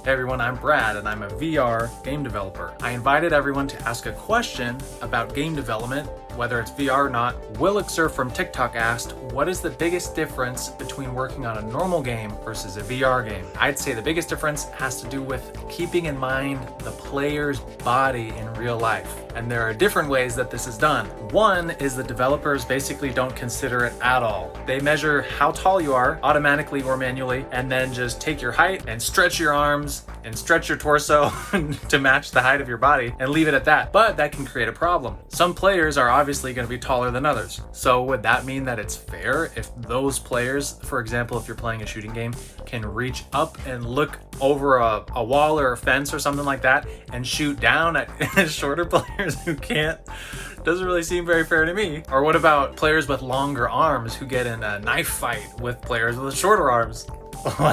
Hey everyone, I'm Brad and I'm a VR game developer. I invited everyone to ask a question about game development, whether it's VR or not. Willixer from TikTok asked, what is the biggest difference between working on a normal game versus a VR game? I'd say the biggest difference has to do with keeping in mind the player's body in real life. And there are different ways that this is done. One is the developers basically don't consider it at all. They measure how tall you are automatically or manually, and then just take your height and stretch your arms and stretch your torso to match the height of your body and leave it at that. But that can create a problem. Some players are obviously going to be taller than others. So would that mean that it's fair if those players, for example, if you're playing a shooting game, can reach up and look over a wall or a fence or something like that and shoot down at shorter players who can't? Doesn't really seem very fair to me. Or what about players with longer arms who get in a knife fight with players with shorter arms?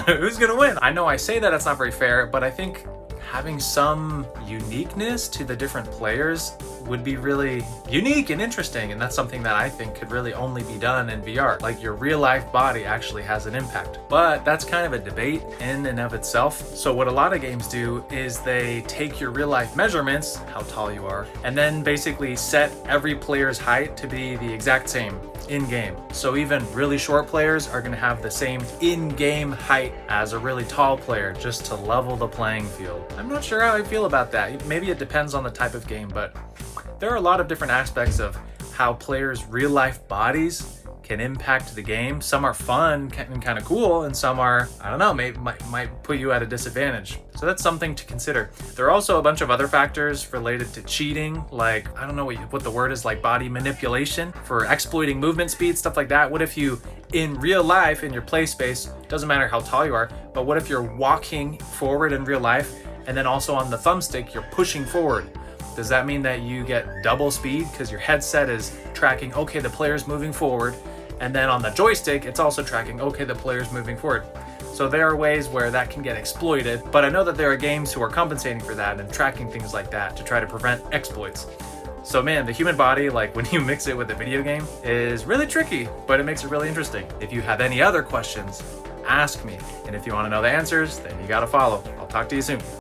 Who's gonna win? I know I say that it's not very fair, but I think having some uniqueness to the different players would be really unique and interesting, and that's something that I think could really only be done in VR. Like, your real life body actually has an impact. But that's kind of a debate in and of itself. So what a lot of games do is they take your real life measurements, how tall you are, and then basically set every player's height to be the exact same in-game. So even really short players are going to have the same in-game height as a really tall player, just to level the playing field. I'm not sure how I feel about that. Maybe it depends on the type of game, but there are a lot of different aspects of how players' real-life bodies can impact the game. Some are fun and kind of cool, and some are, I don't know, might put you at a disadvantage. So that's something to consider. There are also a bunch of other factors related to cheating, like, I don't know what the word is, like body manipulation for exploiting movement speed, stuff like that. What if you, in real life, in your play space, doesn't matter how tall you are, but what if you're walking forward in real life, and then also on the thumbstick, you're pushing forward? Does that mean that you get double speed because your headset is tracking, okay, the player's moving forward, and then on the joystick, it's also tracking, okay, the player's moving forward. So there are ways where that can get exploited, but I know that there are games who are compensating for that and tracking things like that to try to prevent exploits. So man, the human body, like when you mix it with a video game, is really tricky, but it makes it really interesting. If you have any other questions, ask me. And if you want to know the answers, then you gotta follow. I'll talk to you soon.